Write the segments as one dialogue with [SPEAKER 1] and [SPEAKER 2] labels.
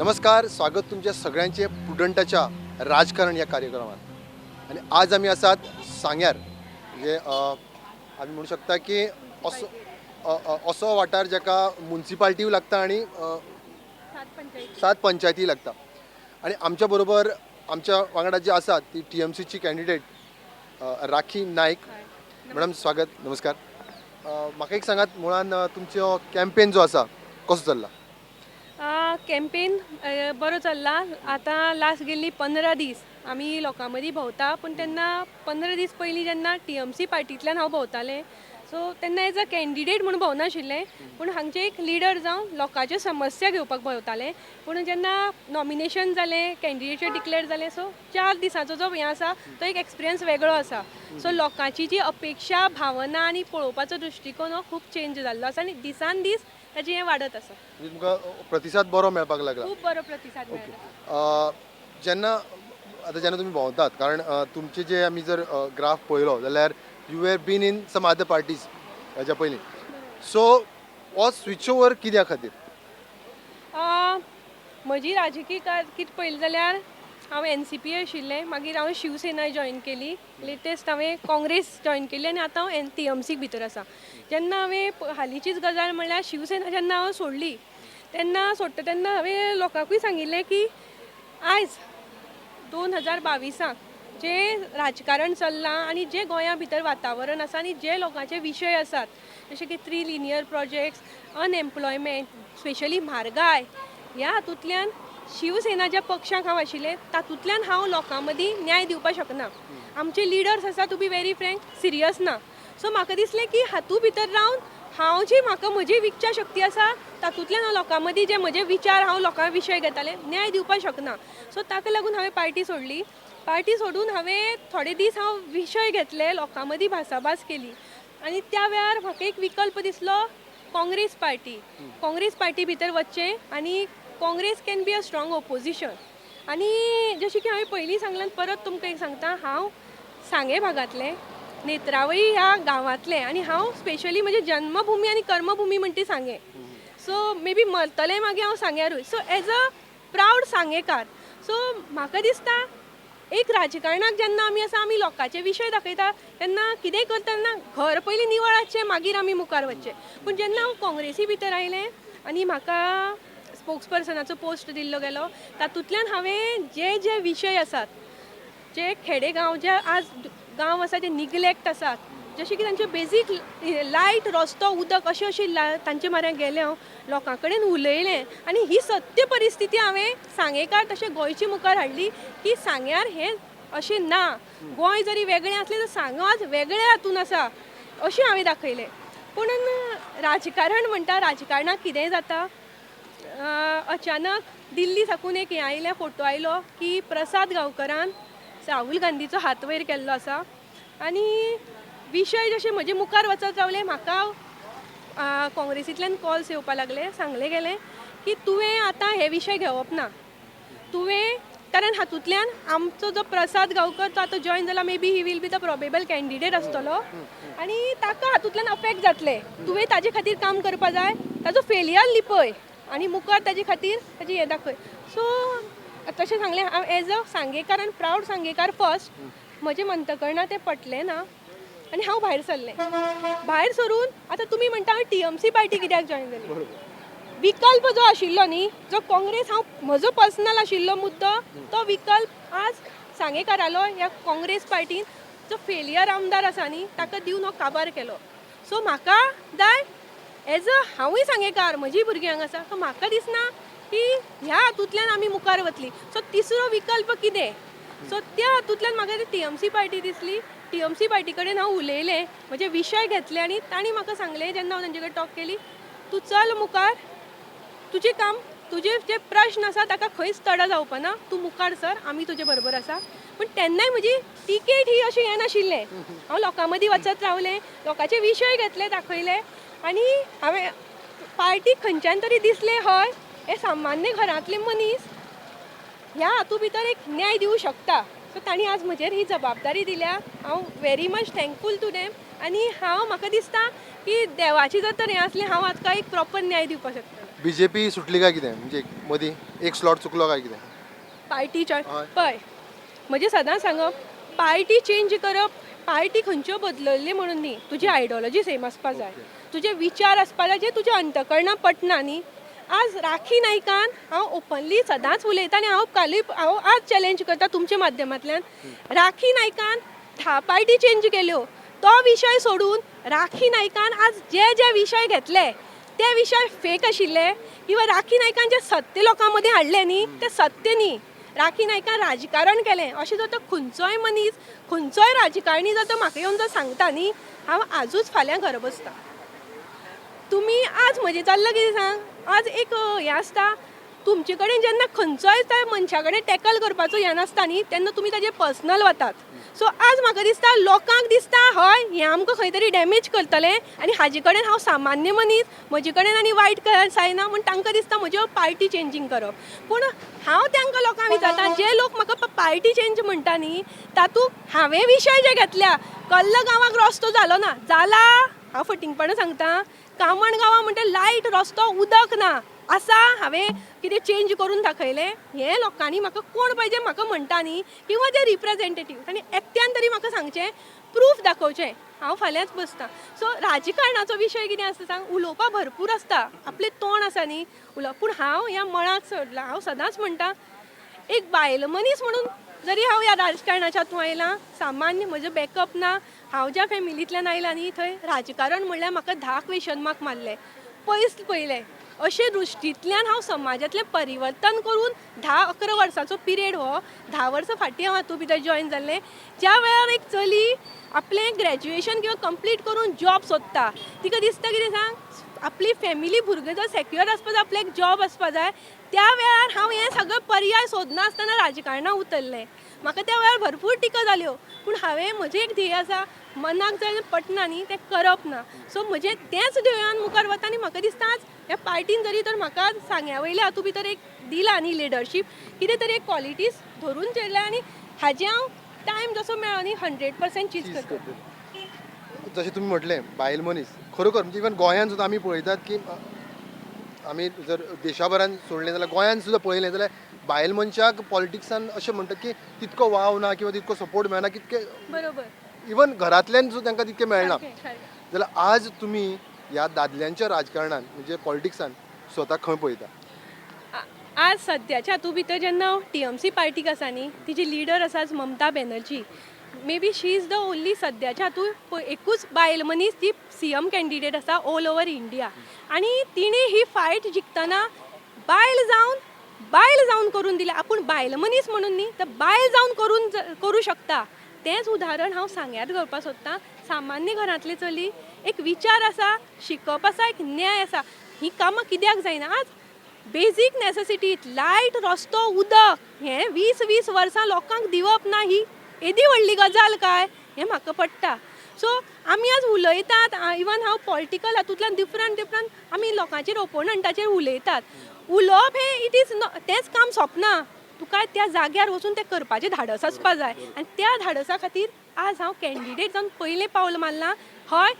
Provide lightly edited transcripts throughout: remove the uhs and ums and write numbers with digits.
[SPEAKER 1] नमस्कार, स्वागत तुमच्या सगळ्यांचे प्रुडंटाच्या राजकारण या कार्यक्रमात. आणि आज आम्ही आसात सांग्यार, म्हणजे आम्ही म्हणू शकता की असो वाठार जाका म्युनिसिपालिटी लागता आणि 7 पंचायती लागता. आणि आमच्या बरोबर आमच्या वांगडा जी आसात ती TMCची कॅन्डिडेट राखी नाईक. मॅडम स्वागत, नमस्कार. म्हाका एक सांगात, मुळान तुमचो कॅम्पेन जो आसा कसो चल्ला?
[SPEAKER 2] कॅम्पेन बरो चल्ला. आतां लास्ट गेल्ली 15 दीस आमी लोकां मदीं भोंवता, पूण तेन्ना 15 दीस पयलीं जेन्ना TMC पार्टींतल्यान हांव भोंवतालें, सो तेन्ना एज अ कॅन्डिडेट म्हणून भोंवनाशिल्लें, पूण हांगचे एक लिडर जावन लोकांच्यो समस्या घेवपाक भोंवतालें. पूण जेन्ना नॉमिनेशन जालें, कॅन्डिडेट डिक्लेअर जालें, सो 4 दिसांचो जो हें आसा तो एक एक्सपिरियन्स वेगळो आसा. सो लोकांची जी अपेक्षा, भावना आनी पळोवपाचो दृश्टिकोन हो खूब चेंज जाल्लो आसा आनी दिसान दीस ताजें हें वाडत आसा.
[SPEAKER 1] म्हणजे तुमकां प्रतिसाद बरो मेळपाक लागला?
[SPEAKER 2] खूब बरो प्रतिसाद मेळटा.
[SPEAKER 1] जेन्ना तुमी भोंवतात, कारण तुमचे जे आमी जर ग्राफ पळयलो जाल्यार you have been in some other parties हेच्या पयलीं. सो हो स्विच ओवर कित्या खातीर?
[SPEAKER 2] म्हजी राजकीय कारकीर्द पळयली जाल्यार हांव NCP आशिल्लें, मागीर हांवें शिवसेना जॉयन केली, लेटेस्ट हांवें काँग्रेस जॉयन केली आनी आतां हांव TMC भितर आसा. जेन्ना हांवें हालींचीच गजाल म्हणल्यार शिवसेना जेन्ना हांव सोडली, तेन्ना सोडटा तेन्ना हांवें लोकांकूय सांगिल्लें की आयज 2022 जे राजकारण चल्लां आनी जे गोंया भितर वातावरण आसा आनी जे लोकांचे विशय आसात, जशे की 3 लिनियर प्रोजेक्ट्स, अनएम्प्लॉयमेंट, स्पेशली म्हारगाय, ह्या हातूंतल्यान शिवसेना ज्या पक्षाक हांव आशिल्लें तातूंतल्यान हांव लोकां मदीं न्याय दिवपाक शकना. आमचे लिडर्स आसा, to be very frank, serious ना. सो म्हाका दिसलें की हातूंत भितर रावन हांव जी म्हाका म्हजी इच्छा शक्ती आसा तातूंतल्यान हांव लोकां मदीं जे म्हजे विचार हांव लोकां विशय घेतालें न्याय दिवपाक शकना. सो ताका लागून हांवें पार्टी सोडली. पार्टी सोडून हांवें थोडे दीस हांव विशय घेतले, लोकां मदीं भासाभास केली आनी त्या वेळार म्हाका एक विकल्प दिसलो, काँग्रेस पार्टी. काँग्रेस पार्टी भितर वचचें आनी Congress can be a strong opposition. आनी जशें की हांवें पयलीं सांगलां, परत तुमकां एक सांगता, हांव सांगे भागांतलें, नेत्रावळी ह्या गांवांतलें, आनी हांव स्पेशली म्हजी जन्मभुमी आनी कर्मभुमी म्हणटा ती सांगे. सो मे बी मरतलें मागीर हांव सांग्यारूय. सो एज अ प्रावड सांगेकार, सो म्हाका दिसता एक राजकारणाक जेन्ना आमी आसा, आमी लोकांचे विशय दाखयता तेन्ना कितेंय करता तेन्ना घर पयलीं निवळाचें, मागीर आमी मुखार वचचें. पूण जेन्ना हांव काँग्रेसी भितर आयलें आनी म्हाका स्पोक्सपर्सनाचो पोस्ट दिल्लो गेलो, तातूंतल्यान हांवें जे जे विशय आसात, जे खेडेगांव, जे आज गांव आसा जे निग्लेक्ट आसात, जशें की तांचे बेजीक लायट, रस्तो, उदक अशें अशें तांचे म्हऱ्यान गेलें, हांव लोकां कडेन उलयलें आनी ही सत्य परिस्थिती हांवें सांगेकार तशें गोंयचे मुखार हाडली की सांग्यार हें अशें ना. गोंय जरी वेगळें आसलें तर सांगो आज वेगळ्या हातून आसा अशें हांवें दाखयलें. पूण राजकारण म्हणटा, राजकारणाक कितेंय जाता. अचानक दिल्ली साकून एक हें आयलें, फोटो आयलो की प्रसाद गांवकरान राहुल गांधीचो हात वयर केल्लो आसा आनी विशय जशे म्हजे मुखार वचत रावले, म्हाका काँग्रेसींतल्यान कॉल्स येवपाक लागले. सांगलें गेलें की तुवें आतां हे विशय घेवप ना, तुवें, कारण हातूंतल्यान आमचो जो प्रसाद गांवकर तो आतां जॉयन जाला, may be he will be the probable candidate आसतलो आनी ताका हातूंतल्यान अफेक्ट जातलें. तुवें ताजे खातीर काम करपा जाय, ताजो फेलियर लिपय आनी मुखार ताजे खातीर ताजें हें दाखय. सो तशें सांगलें. हांव एज अ सांगेकार आनी प्रावड सांगेकार फर्स्ट, म्हजें मंतकरणां तें पटलें ना आनी हांव भायर सरलें. भायर सरून आतां तुमी म्हणटा हांवें TMC पार्टी कित्याक जॉयन जाली. विकल्प जो आशिल्लो न्ही, जो काँग्रेस, हांव म्हजो पर्सनल आशिल्लो मुद्दो, तो विकल्प आज सांगेकारालो ह्या काँग्रेस पार्टीन जो फेलियर आमदार आसा न्ही ताका दिवन हो काबार केलो. सो म्हाका जाय एज अ, हांवूय सांगेकार, म्हजीं भुरगीं हांगा आसा, सो म्हाका दिसना की ह्या हातूंतल्यान आमी मुखार वतलीं. सो तिसरो विकल्प कितें, सो त्या हातूंतल्यान म्हाका ती TMC पार्टी दिसली. TMC पार्टी कडेन हांव उलयलें, म्हजे विशय घेतले आनी तांणी म्हाका सांगलें, जेन्ना हांव तांचे कडेन टॉक केली, तूं चल मुखार, तुजें काम, तुजे जे प्रश्न आसा ताका खंयच तडा जावपा ना, तूं मुखार सर, आमी तुजे बरोबर आसा. पूण तेन्नाय म्हजी तिकेट ही अशें हें नाशिल्लें. हांव लोकां मदीं वचत रावलें, लोकांचे विशय घेतले, दाखयले आनी हांवें पार्टीक खंयच्यान तरी दिसलें, हय हे सामान्य घरांतले मनीस ह्या हातूंत भितर एक न्याय दिवं शकता. सो तांणी आज म्हजेर ही जबाबदारी दिल्या. हांव very much thankful to them आनी हांव, म्हाका दिसता की देवाची जर तर हें आसलें, हांव आतां एक प्रॉपर न्याय दिवपाक शकता.
[SPEAKER 1] BJP सुटली काय कितें म्हणजे मदीं एक स्लॉट चुकलो काय कितें?
[SPEAKER 2] पार्टीच्या
[SPEAKER 1] हय.
[SPEAKER 2] पळय म्हणजे सदां सांगप पार्टी चेंज करप पार्टी खंयच्यो बदलल्ली म्हणून न्ही तुजी आयडियोलॉजी सेम आसपा जाय तुजे विचार आसपा जाय जे तुज्या अंतकरणां पटना न्ही आज राखी नायकान हांव ओपनली सदांच उलयतां आनी हांव आज चॅलेंज करता तुमच्या माध्यमांतल्यान राखी नायकान 10 पार्टी चेंज केल्यो तो विशय सोडून राखी नायकान आज जे जे विशय घेतले ते विशय फेक आशिल्ले किंवा राखी नायकान जे सत्य लोकां मदीं हाडले न्ही ते सत्य न्ही राखी नायकान राजकारण केलें अशें जर तो खंयचोय मनीस खंयचोय राजकारणी जर तो म्हाका येवन जर सांगता न्ही हांव आजूच फाल्यां घरा बसता तुमी आज म्हजें चल्लां कितें सांग आज एक हें आसता तुमचे कडेन जेन्ना खंयचोय त्या मनशा कडेन टॅकल करपाचो हें नासता न्ही तेन्ना तुमी ताजेर पर्सनल वतात सो आज म्हाका दिसता लोकांक दिसता हय हें आमकां खंय तरी डॅमेज करतलें आनी हाजे कडेन हांव सामान्य मनीस म्हजे कडेन आनी वायट जायना म्हूण तांकां दिसता म्हज्यो पार्टी चेंजींग करप पूण हांव तांकां लोकांक विचारता जे लोक म्हाका पार्टी चेंज म्हणटा न्ही तातूंत हांवें विशय जे घेतल्या कल्ल गांवाक रस्तो जालो ना जाला हांव फटिंगपणां सांगता कामण गांवां म्हणटा लायट रस्तो उदक ना आसा हांवें कितें चेंज करून दाखयलें हें लोकांनी म्हाका कोण पाहिजे म्हाका म्हणटा न्ही किंवा जे रिप्रेझेंटेटीव तांणी एकट्यान तरी म्हाका सांगचें प्रूफ दाखोवचें हांव फाल्यांच बसतां सो राजकारणाचो विशय कितें आसता सांग उलोवपा भरपूर आसता आपलें तोंड आसा न्ही उलोवप पूण हांव ह्या मळाक सोडलां हांव सदांच म्हणटा एक बायल मनीस म्हणून जरी हांव ह्या राजकारणाच्या हातूंत आयलां सामान्य म्हजो बॅकअप ना हांव ज्या फॅमिलींतल्यान आयलां न्ही थंय राजकारण म्हणल्यार म्हाका 10 क्वेश्चन मार्क मारले पयस पयलें अशे दृश्टींतल्यान हांव समाजांतलें परिवर्तन करून 10-11 वर्सांचो पिरियड हो 10 वर्सां फाटीं हांव हातूंत भितर जॉयन जाल्लें ज्या वेळार एक चली आपलें ग्रॅज्युएशन किंवा कंप्लीट करून जॉब सोदता तिका दिसता कितें सांग आपली फॅमिली भुरगीं जर सेक्युअर आसपा जाय आपल्याक जॉब आसपा जाय त्या वेळार हांव हे सगळे पर्याय सोदना आसतना राजकारणांत उतरलें म्हाका त्या वेळार भरपूर टिका जाल्यो पूण हांवें म्हजें एक ध्येय आसा मनाक जर पटना न्ही तें करप ना सो म्हजें तेंच ध्येयान मुखार वता आनी म्हाका दिसता आज ह्या पार्टीन जरी तर म्हाका सांग्या वयल्या हातूंत भितर एक दिला न्ही लिडरशीप कितें तरी एक क्वॉलिटीज धरून ठेयल्या आनी हाजें हांव टायम जसो मेळ्ळो न्ही 100% चीज करता
[SPEAKER 1] जशें तुमी म्हटलें बायल मनीस खरोखर म्हणजे इवन गोंयांत सुद्दां आमी पळयतात की आमी जर देशाभरान सोडलें जाल्यार गोंयांत सुद्दां पळयलें जाल्यार बायल मनशाक पॉलिटिक्सान अशें म्हणटात की तितको वाव ना किंवा तितको सपोर्ट मेळना कितके
[SPEAKER 2] बरोबर
[SPEAKER 1] इवन घरांतल्यान सुद्दां तांकां तितकें मेळना
[SPEAKER 2] सारकें.
[SPEAKER 1] जाल्यार आज तुमी ह्या दादल्यांच्या राजकारणान म्हणजे पॉलिटिक्सान स्वताक खंय पळयता
[SPEAKER 2] आज सद्याच्या हातूंत भितर जेन्ना हांव TMC पार्टीक आसा न्ही तिची लिडर आसा Mamata Banerjee may be she is the only सद्याच्या हातूंत एकूच बायल मनीस ती CM कॅन्डिडेट आसा ऑल ओवर इंडिया आनी तिणें ही फायट जिखतना बायल जावन करून दिल्या आपूण बायल मनीस म्हणून न्ही तर बायल जावन करूं शकता तेंच उदाहरण हांव सांग्यार दवरपाक सोदतां सामान्य घरांतली चली एक विचार आसा शिकप आसा एक न्याय आसा ही कामां कित्याक जायना आज बेजीक नेसेसिटी लायट रस्तो उदक हें 20-20 वर्सां लोकांक दिवप ना ही येदी व्हडली गजाल काय हें म्हाका पडटा सो आमी आज उलयतात इवन हांव पॉलिटिकल हातूंतल्यान डिफरंट आमी लोकांचेर ओपोनंटाचेर उलयतात उलोवप हें इट इज तेंच काम सोंपना तुका त्या जाग्यार वचून तें करपाचें धाडस आसपा जाय आनी त्या धाडसा खातीर आज हांव कॅन्डिडेट जावन पयलें पावल मारलां हय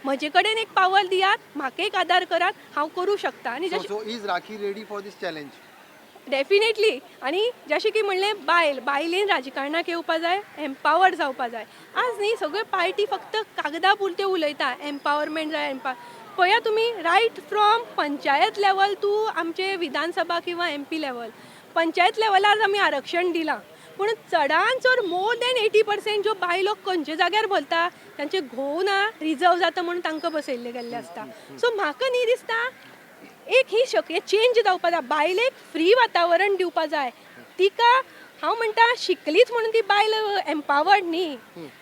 [SPEAKER 2] म्हजे कडेन एक पावर दियात म्हाका एक आदार करात हांव करूं शकता आनी
[SPEAKER 1] so is Rakhi ready for this challenge
[SPEAKER 2] definitely आनी जशें की म्हणलें बायलेन राजकारणाक येवपा जाय एम्पावर्ड जावपा जाय आज न्ही सगळ्यो पार्टी फक्त कागदा पुरत्यो उलयता एम्पावरमेंट जाय पळया तुमी right from panchayat level to आमचे विधानसभा किंवा MP लेवल पंचायत लेवलार आमी आरक्षण दिलां पूण चडान चड मोर दॅन 80% ज्यो बायलो खंयच्या जाग्यार बोलता तांचे घोव ना रिजर्व जाता म्हणून तांकां बसयल्ले गेल्ले आसता सो म्हाका न्ही दिसता एक ही शक्य चेंज जावपा जाय बायलेक फ्री वातावरण दिवपा जाय तिका हांव म्हणटा शिकलीच म्हणून ती बायल एम्पावर्ड न्ही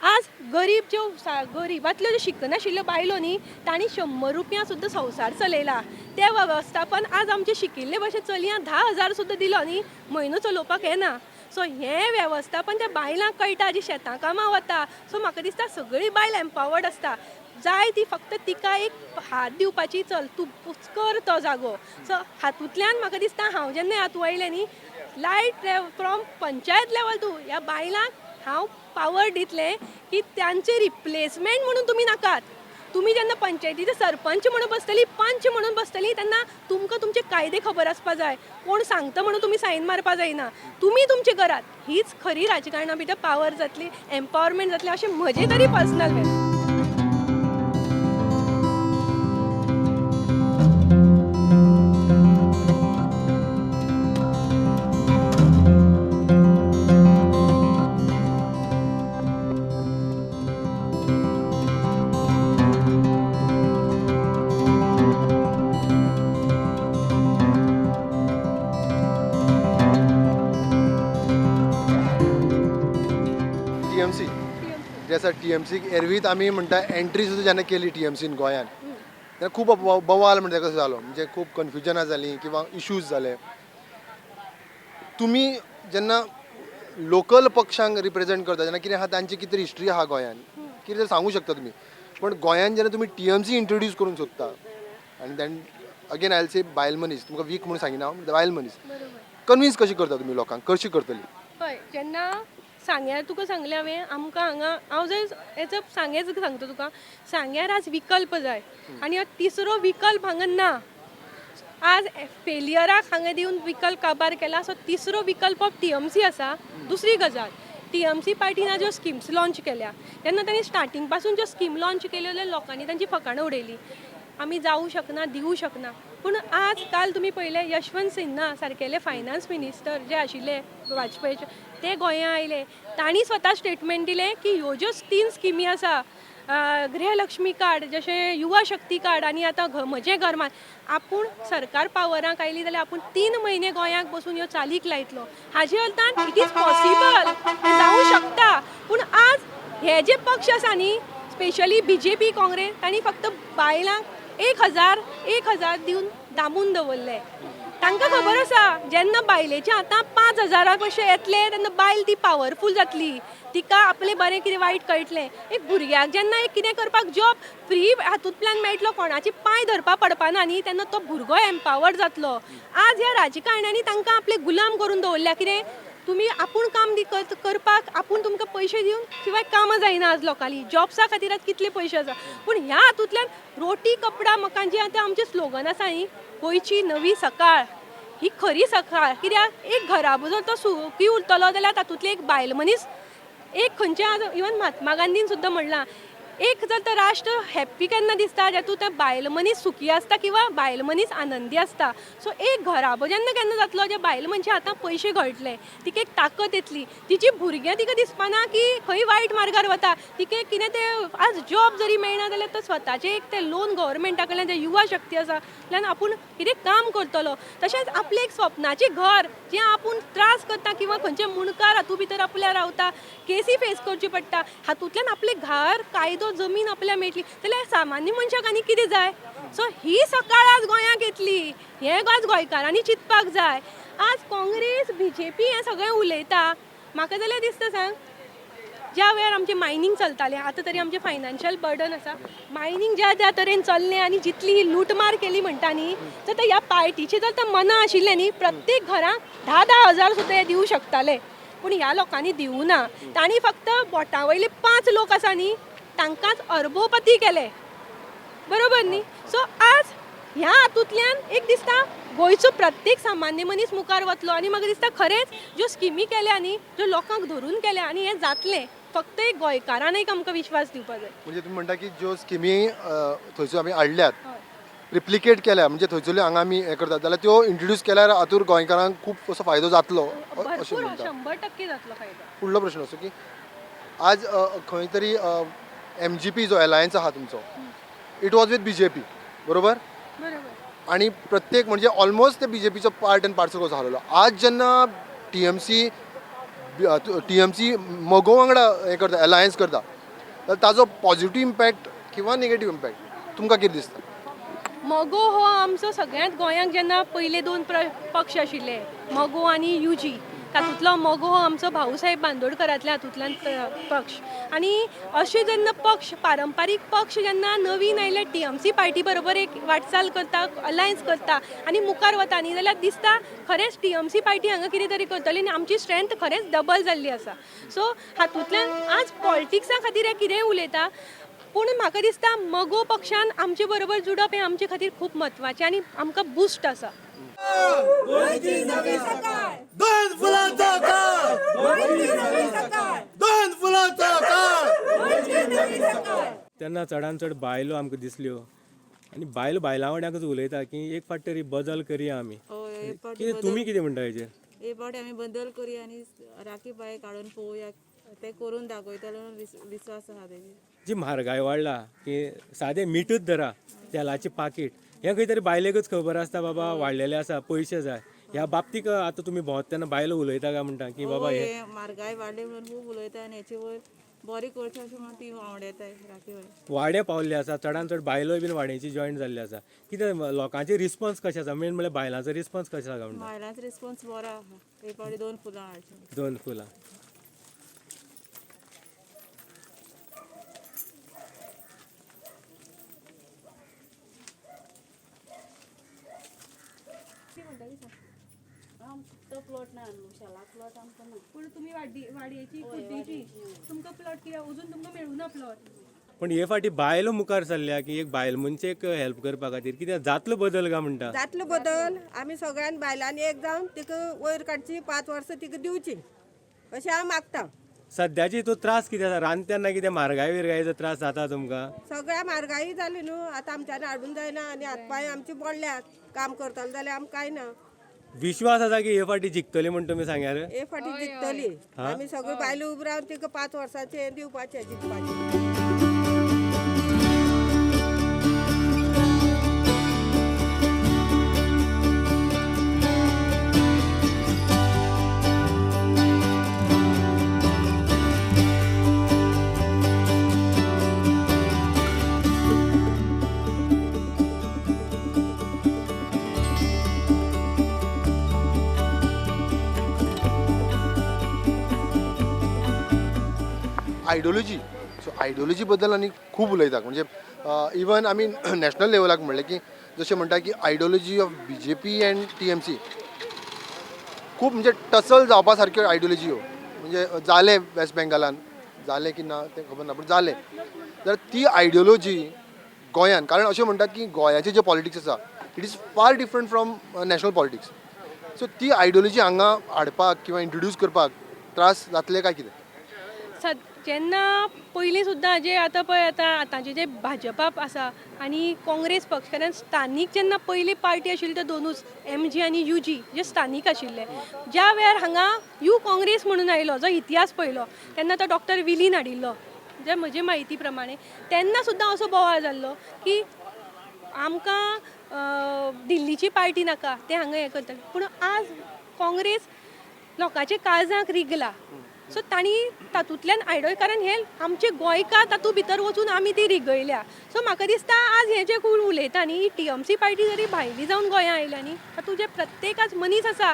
[SPEAKER 2] आज गरीबांतल्यो ज्यो शिकनाशिल्ल्यो बायलो न्ही तांणी 100 रुपया सुद्दां संवसार चलयला तें वेवस्थापन आज आमचे शिकिल्ले भशेन चलयांक 10,000 सुद्दां दिलो न्ही म्हयनो चलोवपाक येना सो हें वेवस्थापन त्या बायलांक कळटा जी शेतां कामां वता सो म्हाका दिसता सगळी बायल एम्पावर्ड आसता जाय ती फक्त तिका एक हात दिवपाची चल तूं कर तो जागो सो हातूंतल्यान म्हाका दिसता हांव जेन्ना हातूंत आयलें न्ही light from panchayat level to ह्या बायलांक हांव पावर दितलें की तांचे रिप्लेसमेंट म्हणून तुमी नाकात तुम्ही जेन्ना पंचायतीचे सरपंच म्हणून बसतली, पंच म्हणून बसतली, तेन्ना तुमकां तुमचे कायदे खबर आसपा जाय. कोण सांगता म्हणून तुमी सायन मारपा जायना. तुमी तुमच्या घरात, हीच खरी राजकारणां भितर पावर जातली, एम्पावरमेंट जातली, अशें म्हजें तरी पर्सनल वेळ.
[SPEAKER 1] TMC जे आसा TMCक एरवीच आमी म्हणटा एंट्री सुद्दां जेन्ना केली TMCन गोंयान तेन्ना खूब बवाल म्हणटा कसो जालो, म्हणजे खूब कन्फ्युजनां जालीं किंवा इश्यूज जाले. तुमी जेन्ना लोकल पक्षांक रिप्रेझेंट करता, जेन्ना कितें आहा तांची कितें हिस्ट्री आहा गोंयान, कितें तें सांगू शकता तुमी. पण गोंयान जेन्ना तुमी TMC इंट्रोड्यूस करूंक सोदता आनी देन अगेन आयल से बायल मनीस, तुमकां वीक म्हणून सांगिना हांव, बायल मनीस कन्विन्स कशी करता तुमी लोकांक, कशी करतली?
[SPEAKER 2] हय, जेन्ना सांग्यार तुका सांगलें हांवें, आमकां हांगा हांव जर हेचो सांगेच सांगता तुका, सांग्यार आज विकल्प जाय आनी हो तिसरो विकल्प हांगा ना. आज फेलियराक हांगा दिवन विकल्प काबार केला, सो तिसरो विकल्प ऑफ TMC आसा. दुसरी गजाल, TMC पार्टीन ज्यो स्किम्स लॉन्च केल्या, तेन्ना तांणी स्टार्टींग पासून ज्यो स्कीम लॉन्च केल्यो जाल्यार लोकांनी तांची फकाणां उडयली. आमी जावं शकना, दिवं शकना. पूण आज काल तुमी पळयलें, यशवंत सिन्हा सारकेले फायनान्स मिनिस्टर जे आशिल्ले वाजपेयीचे, ते गोंया आयले. तांणी स्वता स्टेटमेंट दिलें की ह्यो ज्यो 3 स्किमी आसा, गृहलक्ष्मी कार्ड, जशें युवा शक्ती कार्ड आनी आतां म्हजें घरमान, आपूण सरकार पावराक आयली जाल्यार आपूण 3 म्हयने गोंयाक बसून ह्यो चालीक लायतलो. हाजे अर्थान इट इज पॉसिबल, हें जावं शकता. पूण आज हे जे पक्ष आसा न्ही, स्पेशली BJP, काँग्रेस, तांणी फक्त बायलांक 1,000 दिवन दामून दवरले. तांकां खबर आसा जेन्ना बायलेच्या हातां 5,000 कशे येतले तेन्ना बायल ती पावरफूल जातली, तिका आपलें बरें कितें वायट कळटलें. एक भुरग्याक जेन्ना एक कितें करपाक जॉब फ्री हातूंतल्यान मेळटलो, कोणाची पांय धरपा पडपाना न्ही, तेन्ना तो भुरगो एम्पावर्ड जातलो. आज ह्या राजकारण्यांनी तांकां आपले गुलाम करून दवरल्या. कितें तुमी आपूण काम करपाक आपूण तुमकां पयशे दिवन शिवाय कामां जायना. आज लोकांनी जॉब्सा खातीर आज कितले पयशे आसा, पूण ह्या हातूंतल्यान रोटी कपडा मकान जे आतां आमचें स्लोगन आसा न्ही, गोंयची नवी सकाळ, ही खरी सकाळ. कित्याक एक घरा जर तो सुखी उरतलो जाल्यार तातूंतली एक बायल मनीस, एक खंयचे आज इवन महात्मा गांधीन सुद्दां म्हणलां, एक जर तर राष्ट्र हॅप्पी केन्ना दिसता जेतून ते बायल मनीस सुखी आसता किंवा बायल मनीस आनंदी आसता. सो एक घराबो जेन्ना केन्ना जातलो जे बायल मनशे आतां पयशे घडटले, तिका एक ताकद येतली, तिची भुरगीं तिका दिसपाना की खंय वायट मार्गार वता, तिका कितें ते आज जॉब जरी मेळना जाल्यार तो स्वताचें एक ते लोन गव्हर्मेंटा कडल्यान जे युवा शक्ती आसा जाल्यार आपूण कितें काम करतलो. तशेंच आपलें एक स्वप्नाचें घर जें आपूण त्रास करता किंवा खंयचे मुणकार हातूंत भितर आपल्या रावता, केसी फेस करची पडटा, हातूंतल्यान आपलें घर, कायदो, जमीन आपल्याक मेळटली जाल्यार सामान्य मनशाक आनी कितें जाय. सो ही सकाळ आज गोंयाक येतली, हें आज गोंयकारांनी चिंतपाक जाय. आज काँग्रेस BJP हें सगळें उलयता, म्हाका जाल्यार दिसता सांग, ज्या वेळार आमचें मायनींग चलतालें, आतां तरी आमचें फायनान्शियल बर्डन आसा, मायनींग ज्या तरेन चल्लें आनी जितली ही लूटमार केली म्हणटा न्ही, जाल्यार ह्या पार्टीची जर तर मनां आशिल्लें न्ही, प्रत्येक घराक 10-10 हजार सुद्दां हे दिवं शकताले. पूण ह्या लोकांनी दिवं ना. तांणी फक्त बोटां वयले 5 लोक आसा न्ही, तांकांच अरबोपती केले, बरोबर न्ही. सो आज ह्या हातूंतल्यान एक दिसता गोंयचो प्रत्येक सामान्य मनीस मुखार वतलो. आनी म्हाका दिसता खरेंच ज्यो स्किमी केल्या न्ही, ज्यो लोकांक धरून केल्या आनी हें जातलें, फक्त एक गोंयकारांक एक आमकां विश्वास दिवपाक जाय.
[SPEAKER 1] म्हणजे तुम्ही म्हणटा की ज्यो स्किमी थंयसर आमी हाडल्यात, रिप्लिकेट केल्या, म्हणजे थंयसरल्यो हांगा आमी हें करतात जाल्यार त्यो इंट्रोड्यूस केल्यार हातूंत गोंयकारांक खूब असो फायदो जातलो अशें
[SPEAKER 2] भरपूर
[SPEAKER 1] म्हणटा.
[SPEAKER 2] 100% जातलो फायदो.
[SPEAKER 1] फुडलो प्रश्न असो की आज खंय तरी MGP जो अलायन्स आहा तुमचो, इट वॉज विथ BJP, बरोबर?
[SPEAKER 2] बरोबर.
[SPEAKER 1] आणि प्रत्येक म्हणजे ऑलमोस्ट ते BJPचो पार्ट एंड पार्सल कसो जालो. आज जेन्ना TMC मगो वांगडा हें करता, अलायन्स करता, जाल्यार ताजो पॉझिटिव्ह इम्पॅक्ट किंवा नेगेटिव्ह इम्पॅक्ट तुमकां कितें दिसता?
[SPEAKER 2] मगो हो आमचो सगळ्यांत गोंयांत जेन्ना पयले 2 पक्ष आशिल्ले, मगो आनी UG, तातूंतलो मगो हो आमचो भाऊसाहेब बांदोडकरांतल्या हातूंतल्यान पक्ष. आनी अशे जेन्ना पक्ष, पारंपारीक पक्ष जेन्ना नवीन आयले TMC पार्टी बरोबर एक वाटचाल करता, अलायन्स करता आनी मुखार वता न्ही, जाल्यार दिसता खरेंच TMC पार्टी हांगा कितें तरी करतली आनी आमची स्ट्रेंथ खरेंच डबल जाल्ली आसा. सो हातूंतल्यान आज पॉलिटिक्सा खातीर हे कितेंय उलयता, पूण म्हाका दिसता मगो पक्षान आमचे बरोबर जुडप हें आमचे खातीर खूब म्हत्वाचें आनी आमकां बुस्ट आसा.
[SPEAKER 3] दोन फुलांचा काळ दोन फुलांचा काळ.
[SPEAKER 4] तेन्ना चडान चड बायलो आमकां दिसल्यो आनी बायलां वांगडाच उलयता की एक फावट तरी बदल करया आमी. कितें तुमी कितें म्हणटा हेजेर?
[SPEAKER 5] हे फावटी आमी बदल करूया आनी राखी बाय काडून पळोवया ते करून दाखयतलो विश्वास आहा तेजेर.
[SPEAKER 4] जी म्हारगाय वाडला की सादें मीठूच धरा तेलाची पाकीट हें खंय तरी बायलेकच खबर आसता बाबा वाडलेलें आसा पयशे जाय ह्या बाबतीक आतां तुमी भोंवता तेन्ना बायलो उलयता काय म्हणटा की बाबा हे
[SPEAKER 5] हे म्हारगाय वाडली म्हणून खूब उलयता आनी हेचे वयर बरी करचें अशें म्हणून ती वावडेताय राखी बाय.
[SPEAKER 4] वाडे पावल्ले आसा चडान चड बायलोय बीन वाड्याची जॉयन जाल्ली आसा. कितें लोकांचे रिस्पॉन्स कशें आसा मेन म्हळ्यार बायलांचो रिस्पॉन्स कशें आसा म्हणटा?
[SPEAKER 5] बायलांचो रिस्पॉन्स बरो आहा. हे फावटी 2 फुलां हाडची.
[SPEAKER 4] 2 फुलां.
[SPEAKER 5] तो प्लॉट ना शाला प्लॉट आमकां ना.
[SPEAKER 2] पूण तुमी वाडयेची कुड्डीची तुमकां प्लॉट कित्याक अजून तुमकां मेळूना प्लॉट.
[SPEAKER 4] पण हे फाटी बायलो मुखार सरल्या की एक बायल मनशेक हेल्प करपा खातीर कितें जातलो बदल काय म्हणटा?
[SPEAKER 6] जातलो बदल. आमी सगळ्यान बायलांनी एक जावन तिका वयर काडची 5 वर्सां तिका दिवची अशें हांव मागता.
[SPEAKER 4] सद्याची तो त्रास कितें आसा रांद तेन्ना कितें म्हारगाय बिरगायेचो त्रास जाता तुमकां?
[SPEAKER 6] सगळ्या म्हारगाई जाली न्हू. आतां आमच्यान हाडून जायना आनी हातपाय आमचे मोडल्यात. काम करतले जाल्यार आमकां कांय ना.
[SPEAKER 4] विश्वास आसा की हे फाटी जिखतली म्हण तुमी सांग्यार?
[SPEAKER 6] हे फाटी जिखतली. आमी सगळी बायलो उबी रावन तिका 5 वर्सांचे दिवपाचे जिखपाचे.
[SPEAKER 1] आयडियोलॉजी सो आयडियोलॉजी बद्दल आनी खूब उलयतात म्हणजे इवन आमी नॅशनल लेवलाक म्हणलें की जशें म्हणटा की ideology of BJP end TMC खूब म्हणजे टसल जावपा सारक्यो आयडियोलॉजी ह्यो म्हणजे जाले वेस्ट बेंगालान जाले की ना तें खबर ना पूण जाले जाल्यार ती आयडियोलॉजी गोंयान कारण अशें म्हणटात की गोंयाचे जे पॉलिटिक्स आसा it is far different from national politics so ती आयडियोलॉजी हांगा हाडपाक किंवा इंट्रोड्यूस करपाक त्रास जातले काय कितें?
[SPEAKER 2] जेन्ना पयलीं सुद्दां जे आतां पळय आतांचे जे भाजपा आसा आनी काँग्रेस पक्ष कारण स्थानीक जेन्ना पयली पार्टी आशिल्ली त्यो दोनूच MG आनी UG जे स्थानीक आशिल्ले ज्या वेळार हांगा काँग्रेस म्हणून आयलो जो इतिहास पयलो तेन्ना तो डॉक्टर विलीन हाडिल्लो जे म्हजे म्हायती प्रमाणे तेन्ना सुद्दां असो बोवाळ जाल्लो की आमकां दिल्लीची पार्टी नाका ते हांगा हें करतले पूण आज काँग्रेस लोकांच्या काळजाक रिगला सो तांणी तातूंतल्यान आयडल कारण हे आमचे गोंयकार तातूंत भितर वचून आमी ती रिगयल्या सो म्हाका दिसता आज हे जे कोण उलयता न्ही TMC पार्टी जरी भायली जावन गोंया आयल्या न्ही तातूंत जे प्रत्येक मनीस आसा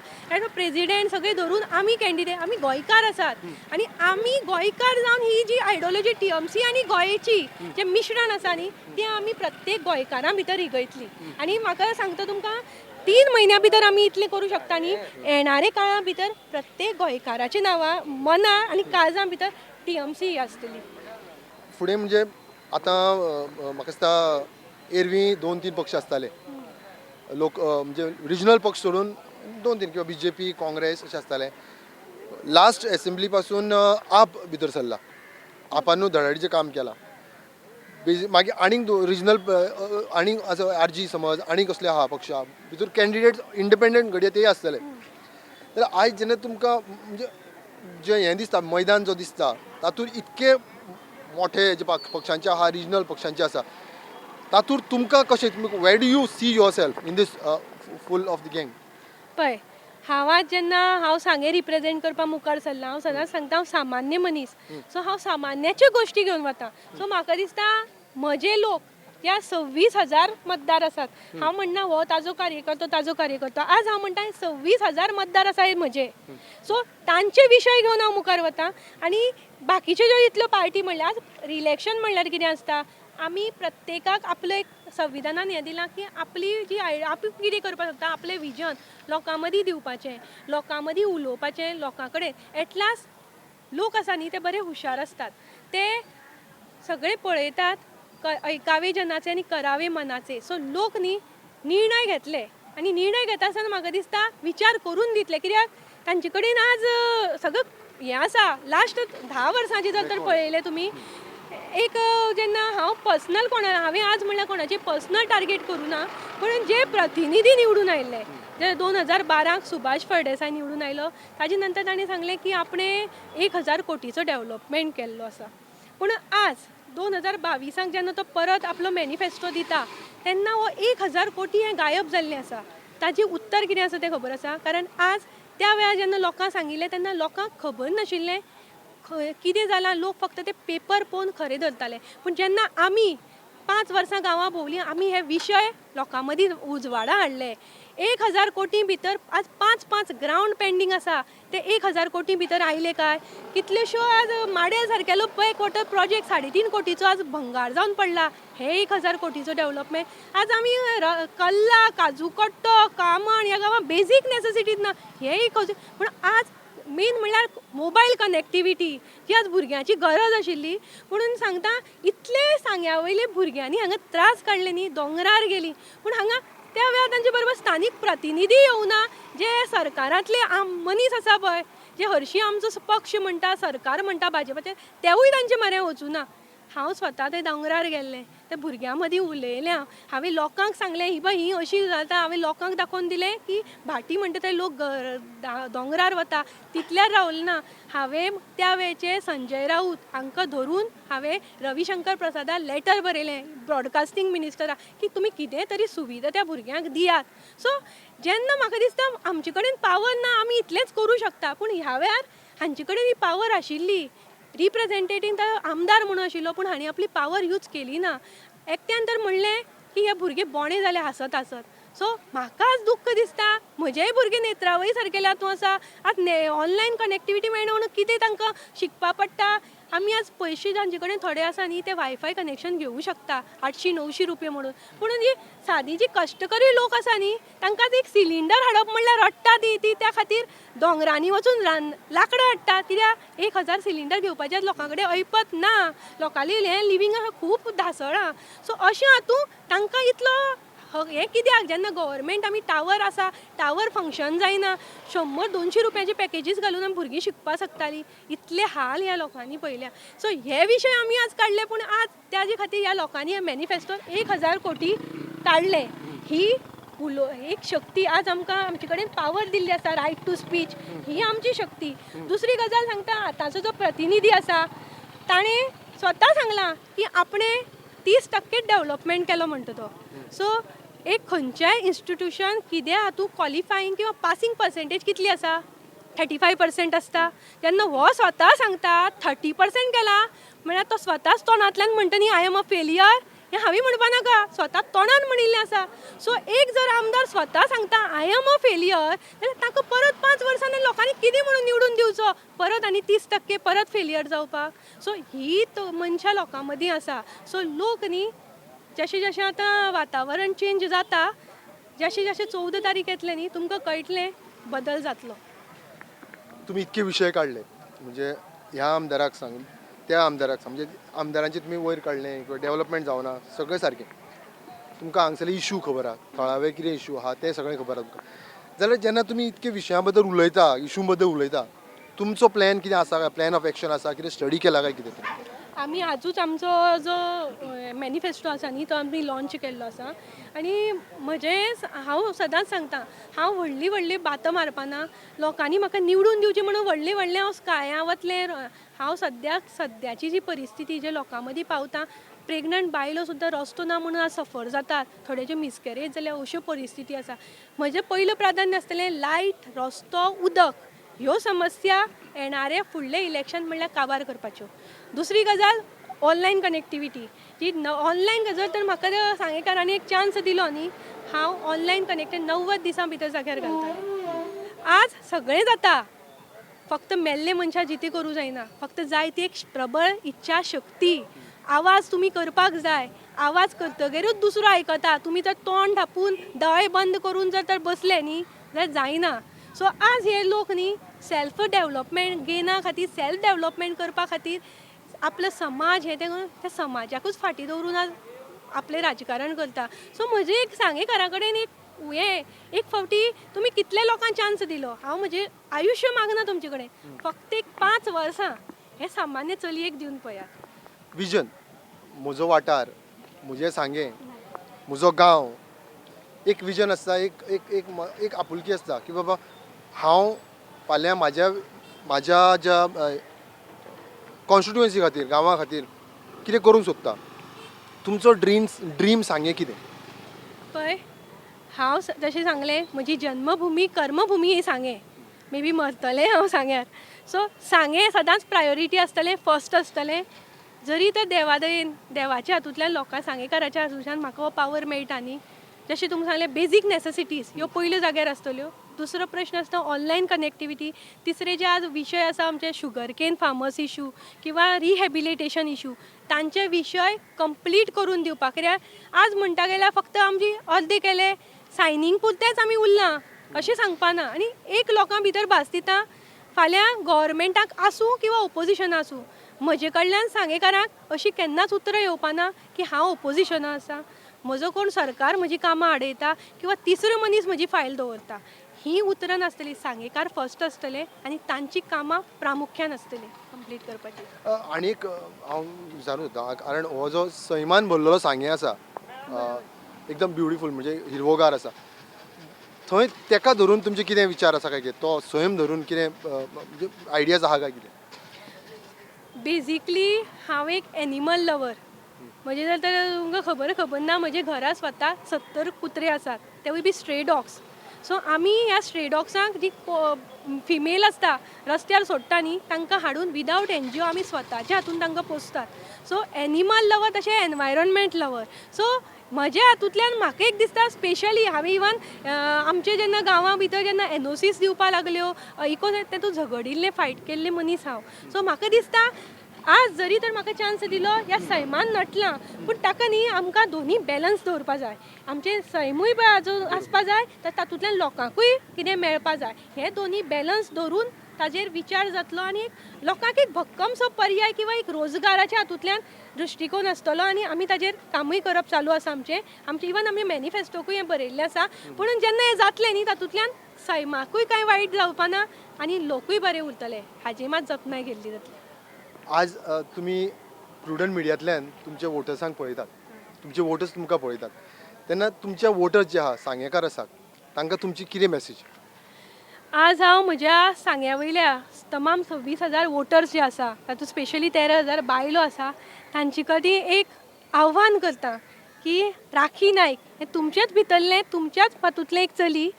[SPEAKER 2] प्रेजिडेंट सगळे धरून आमी कॅन्डिडेट आमी गोंयकार आसात आनी आमी गोंयकार जावन ही जी आयडियोलॉजी TMC आनी गोंयची जे मिश्रण आसा न्ही तें आमी प्रत्येक गोंयकारां भितर रिगयतली आनी म्हाका सांगता तुमकां 3 म्हयन्यां भितर आमी इतलें करूं शकता न्ही येणारे काळा भितर प्रत्येक गोंयकाराच्या नांवां मना आनी काळजां भितर TMC आसतली.
[SPEAKER 1] फुडें म्हणजे आतां म्हाका दिसता एरवी 2-3 पक्ष आसताले लोक म्हणजे रिजनल पक्ष सोडून 2-3 किंवा BJP काँग्रेस अशे आसताले लास्ट एसेंब्ली पासून आप भितर सरला आपानूच धडाडीचें काम केलां मागीर आनीक रिजनल आनीक असो RG समज आनी कसले आहा पक्ष भितर कॅन्डिडेट इंडिपेंडंट घडये तेय आसतले जाल्यार आयज जेन्ना तुमकां म्हणजे जे हें दिसता मैदान जो दिसता तातूंत इतके मोठे जे पक्षांचे आहा रिजनल पक्षांचे आसा तातूंत तुमकां कशें where do you see yourself in this full of the गँग?
[SPEAKER 2] पळय हांव जेन्ना सांगे रिप्रेझेंट करपाक मुखार सरला हांव सदांच सांगता हांव सामान्य मनीस सो हांव सामान्याच्यो गोश्टी घेवन वता सो म्हाका दिसता म्हजे लोक ह्या 26,000 मतदार आसात हांव म्हणना हो ताजो कार्यकर्तो आज हांव म्हणटा 26,000 मतदार आसा म्हजे सो तांचे विशय घेवन हांव मुखार वता आनी बाकीच्यो ज्यो इतल्यो पार्टी म्हणल्यार आज रिलेक्शन म्हणल्यार कितें आसता आमी प्रत्येकाक आपलो एक संविधानान हें दिलां की आपली जी आपूण कितें करपाक शकता आपलें विजन लोकां मदीं दिवपाचें लोकां मदीं उलोवपाचें लोकां कडेन एटलास लोक आसा न्ही ते बरे हुशार आसतात ते सगळे पळयतात ऐकावे जनाचे आणि करावे मनाचे. सो लोक न्ही निर्णय घेतले आणि निर्णय घेता आसतना म्हाका दिसता विचार करून दितले, कित्याक तांचे कडेन आज सगळं हें आसा. लास्ट 10 वर्सांचे जर तर पळयलें तुमी, एक जेन्ना हांव पर्सनल हांवें आज म्हणल्यार कोणाचे पर्सनल टार्गेट करूं ना, पण जे प्रतिनिधी निवडून आयिल्ले, जे 2012 सुभाष फळदेसाय निवडून आयलो, ताजे नंतर ताणें सांगलें की आपणें 1000 कोटीचो डेव्हलपमेंट केल्लो आसा. पूण आज 2022 जेन्ना तो परत आपलो मॅनिफेस्टो दिता तेन्ना हो 1000 कोटी हें गायब जाल्लें आसा. ताजें उत्तर कितें आसा तें खबर आसा? कारण आज त्या वेळार जेन्ना लोकांक सांगिल्लें तेन्ना लोकांक खबर नाशिल्लें कितें जालां. लोक फक्त ते पेपर पळोवन खरें धरताले. पूण जेन्ना आमी 5 वर्सां गांवां भोंवलीं, आमी हे विशय लोकां मदीं उजवाडा हाडले. 1000 कोटी भितर आज 5 ग्रावंड पेंडींग आसा. ते 1000 कोटी भितर आयले काय? कितल्योश्यो आज माड्या सारकेलो बॅक वॉटर प्रोजेक्ट 3.5 कोटीचो आज भंगार जावन पडला. हे 1000 कोटीचो डेव्हलपमेंट. आज आमी कल्ला, काजू कट्टो, कामण ह्या गांवां बेजीक नेसेसिटीज ना. हे पूण आज मेन म्हणल्यार मोबायल कनेक्टिविटी जी आज भुरग्यांची गरज आशिल्ली. म्हणून सांगता इतले सांग्या वयले भुरग्यांनी हांगा त्रास काडले न्ही, दोंगरार गेली. पूण हांगा त्या वेळार तांचे बरोबर स्थानीक प्रतिनिधी येवना. जे सरकारांतले मनीस आसा पळय, जे हरशीं आमचो पक्ष म्हणटा, सरकार म्हणटा भाजपाचें, तेवूय तांचे म्हऱ्यान वचूना. हांव स्वता ते दोंगरार गेल्लें, ते भुरग्यां मदीं उलयलें. हांवें लोकांक सांगलें ही अशी जाता. हांवें लोकांक दाखोवन दिलें की भाटी म्हणटा ते लोक दोंगरार वता तितल्यार रावले ना. हांवें त्या वेळचे संजय राऊत हांकां धरून हांवें रविशंकर प्रसादाक लेटर बरयलें, ब्रॉडकास्टींग मिनिस्टराक, की तुमी कितें तरी सुविधा त्या भुरग्यांक दियात. सो जेन्ना म्हाका दिसता आमचे कडेन पावर ना, आमी इतलेंच करूं शकता. पूण ह्या वेळार हांचे कडेन ही पावर आशिल्ली. रिप्रेझेंटेटीव तो आमदार म्हणून आशिल्लो, पूण हांणी आपली पावर यूज केली ना. एकट्यान तर म्हणलें की हे भुरगे बोणे जाले हासत हासत. सो म्हाका आज दुख्ख दिसता. म्हजेय भुरगे नेत्रावळी सारकेले हातूं आसा. आज ऑनलायन कनेक्टिविटी मेळना म्हणून कितें तांकां शिकपा पडटा. आमी आज पयशे जांचे कडेन थोडे आसा न्ही, ते वायफाय कनेक्शन घेवंक शकता 800-900 रुपया म्हणून. पूण जी सादी जी कश्टकरी लोक आसा न्ही, तांकां एक सिलिंडर हाडप म्हणल्यार रडटा ती त्या खातीर दोंगरांनी वचून लांकडां हाडटा. कित्याक 1000 सिलिंडर घेवपाचे लोकां कडेन ऐपत ना. लोकांली हें लिवींग खूब धासळां. सो अशें हातूं तांकां इतलो हें कित्याक? जेन्ना गव्हर्मेंट आमी टावर आसा, टावर फंक्शन जायना, 100-200 रुपयाचे पॅकेजीस घालून आमी भुरगीं शिकपाक शकतालीं. इतले हाल ह्या लोकांनी पळयल्या. सो हे विशय आमी आज काडले. पूण आज त्याचे खातीर ह्या लोकांनी हे मॅनिफेस्टोन 1000 कोटी काडले. ही एक शक्ती आज आमकां आमचे कडेन पावर दिल्ली आसा, रायट टू स्पीच, ही आमची शक्ती. दुसरी गजाल सांगता, आतांचो जो प्रतिनिधी आसा ताणें स्वता सांगलां की आपणें 30% डेव्हलपमेंट केलो म्हणटा तो. सो एक खंयच्याय इन्स्टिट्यूशन कितें हातूं क्वॉलिफायींग किंवा पासींग पर्सेंटेज कितली आसा? 35% आसता. जेन्ना हो स्वता सांगता 30% केला म्हळ्यार तो स्वताच तोंडांतल्यान म्हणटा न्ही आय एम अ फेलियर, हें हांवें म्हणपा नाका, स्वता तोंडान म्हणिल्लें आसा. सो एक जर आमदार स्वता सांगता आय एम अ फेलियर, जाल्यार ताका परत 5 वर्सांनी लोकांनी कितें म्हणून निवडून दिवचो? परत आनी 30% परत फेलियर जावपाक. सो ही मनशां लोकां मदीं आसा. सो लोक न्ही जशें जशें आतां वातावरण चेंज जाता, जशें जशें 14 तारीख येतलें न्ही, तुमकां कळटलें बदल जातलो.
[SPEAKER 1] तुम्ही इतके विषय काढले, म्हणजे ह्या आमदाराक सांग, त्या आमदाराक सांग, म्हणजे आमदारांचे तुम्ही वयर काढले किंवा डेव्हलपमेंट जावना, सगळें सारकें. तुमकां हांगसरले इशू खबर आहा, थळावे कितें इशू आहा तें सगळें खबर आहा तुमकां. जाल्यार जेन्ना तुमी इतके विशयां बद्दल उलयता, इशू बद्दल उलयता, तुमचो प्लॅन कितें आसा काय? प्लॅन ऑफ एक्शन आसा? कितें स्टडी केला काय कितें?
[SPEAKER 2] आमी आजूच आमचो जो मॅनिफेस्टो आसा न्ही, तो आमी लॉन्च केल्लो आसा. आनी हांव सदांच सांगता, हांव व्हडली व्हडली बातां मारपाना. लोकांनी म्हाका निवडून दिवची म्हणून व्हडलें हांव स्काया वतलें. हांव सद्याची जी परिस्थिती जे लोकां मदीं पावता, प्रेग्नंट बायलो सुद्दां रस्तो ना म्हणून आज सफर जातात, थोड्याचे मिसकॅरेज जाल्यार अश्यो परिस्थिती आसा. म्हजें पयलें प्राधान्य आसतलें लायट, रस्तो, उदक ह्यो समस्या येणारे फुडले इलेक्शन म्हणल्यार काबार करपाच्यो. दुसरी गजाल ऑनलायन कनेक्टिविटी. जी ऑनलायन गजाल तर म्हाका सांगेकारांनी एक चान्स दिलो न्ही, हांव ऑनलायन कनेक्टेड 90 दिसां भितर जाग्यार घालता. आज सगळें जाता, फक्त मेल्ले मनशां जिती करूं जायना. फक्त जाय ती एक प्रबळ इच्छा शक्ती. आवाज तुमी करपाक जाय. आवाज करतगीरूच दुसरो आयकता. तुमी जर तोंड धापून दोळे बंद करून जर तर बसले न्ही जाल्यार जायना. सो आज हे लोक न्ही सेल्फ डेव्हलपमेंट गेना खातीर, सेल्फ डेव्हलपमेंट करपा खातीर आपलो समाज हे त्या समाजाकूच फाटी दवरून आज आपले राजकारण करता. सो म्हजे एक सांगेकारा कडेन एक फावटी तुमी कितले लोकांक चान्स दिलो. हांव म्हजें आयुश्य मागना तुमचे कडेन, फक्त एक 5 वर्सां हे सामान्य चलयेक दिवन पळयात.
[SPEAKER 1] विजन, म्हजो वाठार, म्हजें सांगें, म्हजो गांव, एक विजन आसता, एक एक एक एक आपुलकी आसता की बाबा हांव फाल्यां म्हाज्या ज्या कॉन्स्टिट्युएन्सी खातीर, गांवा खातीर कितें करूंक सोदता. तुमचो ड्रीम सांगें कितें?
[SPEAKER 2] पळय, हांव जशें सांगलें, म्हजी जन्मभुमी कर्मभुमी ही सांगें. मे बी मरतलें हांव सांग्यार. सो सांगें सदांच प्रायोरिटी आसतलें, फर्स्ट आसतलें. जरी तर देवादयेन, देवाच्या हातूंतल्यान लोकां सांगेकाराच्या हातूंतल्यान म्हाका हो पावर मेळटा न्ही. जशें तुमकां सांगलें बेजीक नेसेसिटीज ह्यो पयल्यो जाग्यार आसतल्यो. दुसरो प्रश्न आसता ऑनलायन कनेक्टिविटी. तिसरे जे आज विशय आसा आमचे शुगर केन फार्मर्स इशू किंवा रिहॅबिलिटेशन इशू, तांचे विशय कंप्लीट करून दिवपाक. कित्याक आज म्हणटा गेल्यार फक्त आमची अर्दे केले सायनींग पुरतेच आमी उरलां अशें सांगपा ना. आनी एक लोकां भितर भास दिता फाल्यां गव्हर्मेंटाक आसूं किंवा ओपोजिशना आसूं, म्हजे कडल्यान सांगेकाराक अशी केन्नाच उतरां येवपा ना की हांव ओपोजिशना आसा. म्हजो कोण सरकार म्हजी कामां आडयता किंवा तिसरो मनीस म्हजी फायल दवरता, ही उतरां नासतली. सांगेकार फर्स्ट आसतले आनी तांची कामां प्रामुख्यान आसतली कंप्लीट करपाची.
[SPEAKER 1] आनी एक हांव विचारूं सोदतां, कारण हो जो सैमान भरलेलो सांगें आसा, एकदम ब्युटिफूल, म्हणजे हिरवोगार आसा, थंय तेका धरून तुमचे कितें विचार आसा काय? तो सैम धरून कितें म्हणजे आयडियाज आहा काय कितें?
[SPEAKER 2] बेजिकली हांव एक एनिमल लवर. म्हणजे जर तर तुमकां खबर ना, म्हजे घरा स्वता 70 कुत्रे आसात. ते will be stray dogs. So आमी ह्या स्ट्रे डॉग्सांक जी फिमेल आसता रस्त्यार सोडटा न्ही, तांकां हाडून विदावट NGO आमी स्वताच्या हातून तांकां पोसतात. सो एनिमल लवर तशें एनवायरॉन्मेंट लवर. सो म्हज्या हातूंतल्यान म्हाका एक दिसता स्पेशली हांवें इवन आमचे जेन्ना गांवां भितर जेन्ना NOCs दिवपा लागल्यो, इको तेतून झगडिल्ले फायट केल्ले मनीस हांव. सो म्हाका दिसता आज जरी तर म्हाका चान्स दिलो ह्या सैमान नटलां, पूण ताका न्ही आमकां दोनी बॅलन्स दवरपा जाय. आमचें सैमूय आसपा जाय, तर तातूंतल्यान लोकांकूय कितें मेळपा जाय. हे दोनी बॅलन्स दवरून ताजेर विचार जातलो आनी लोकांक एक भक्कमसो पर्याय किंवा एक रोजगाराच्या हातूंतल्यान दृश्टिकोन आसतलो आनी आमी ताजेर कामूय करप चालू आसा आमचें इवन आमी मॅनिफेस्टोकूय हें बरयल्लें आसा. पूण जेन्ना हें जातलें न्ही, तातूंतल्यान सैमाकूय कांय वायट जावपा ना आनी लोकूय बरे उरतले. हाजी मात जतनाय घेतली जातली.
[SPEAKER 1] आज तुमी प्रुडंट मिडियांतल्यान तुमचे वोटर्सांक पळयतात, तुमचे वोटर्स तुमकां पळयतात, तेन्ना तुमचे वोटर्स जे आहा, सांगेकार आसात, तांकां तुमची कितें मॅसेज?
[SPEAKER 2] आज हांव म्हज्या सांग्या वयल्या तमाम 26,000 वोटर्स जे आसा, तातूंत स्पेशली 13,000 बायलो आसा, तांचे कडेन एक आव्हान करता की राखी नायक हें तुमचेच भितरलें, तुमच्याच हातूंतलें एक चली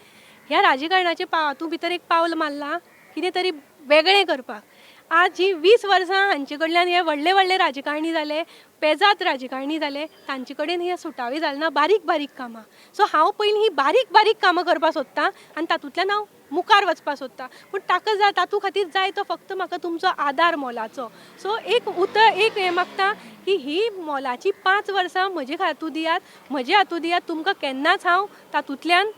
[SPEAKER 2] ह्या राजकारणाच्या हातूं भितर एक पावल मारलां कितें तरी वेगळें करपाक. आज ही 20 वर्सां हांचे कडल्यान हे व्हडले राजकारणी जाले, पेजाद राजकारणी जाले, तांचे कडेन हे सुटावी जालना बारीक बारीक कामां. सो हांव पयलीं ही बारीक बारीक कामां करपाक सोदतां आनी तातूंतल्यान हांव मुखार वचपाक सोदतां. पूण तातूं खातीर जाय तो फक्त म्हाका तुमचो आदार मोलाचो. सो एक हें मागता की ही मोलाची 5 वर्सां म्हजे हातूं दियात, म्हजे हातूं दियात. तुमकां केन्नाच हांव तातूंतल्यान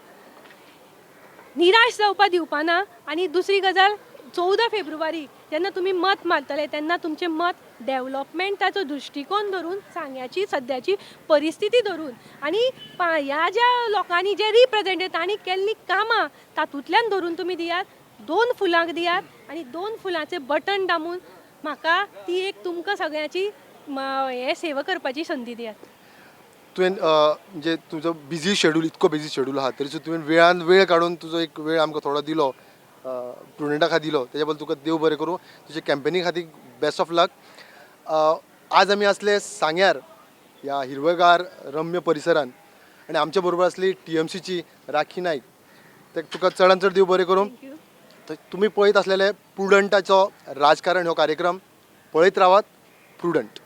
[SPEAKER 2] निराश जावपा दिवपा ना. आनी दुसरी गजाल, 14 फेब्रुवारी जेन्ना तुमी मत मारतले तेन्ना तुमचें मत डेव्हलपमेंटाचो दृश्टिकोन धरून, सांग्याची सद्याची परिस्थिती धरून आनी ह्या ज्या लोकांनी जे रिप्रेझेंट तांणी केल्लीं कामां तातूंतल्यान धरून तुमी दियात. 2 फुलांक दियात आनी 2 फुलांचें बटन दामून म्हाका ती एक तुमकां सगळ्यांची हे सेवा करपाची संदी दियात.
[SPEAKER 1] तुवें म्हणजे तुजो बिझी शेड्यूल, इतको बिझी शेड्यूल आहा, तरी सुद्दां तुवें वेळान वेळ काडून तुजो एक वेळ आमकां थोडो दिलो, प्रुडंटा खातीर दिलो, तेज्या बद्दल तुका देव बरें करूं. तुजे कॅम्पेनी खातीर बेस्ट ऑफ लक. आज आमी आसले सांग्यार ह्या हिरवेगार रम्य परिसरान आनी आमच्या बरोबर आसली TMCची राखी नायक. तुका चडांत चड देव बरें करूं. तुमी पळयत आसलेले प्रुडंटाचो राजकारण हो कार्यक्रम पळयत रावात. प्रुडंट.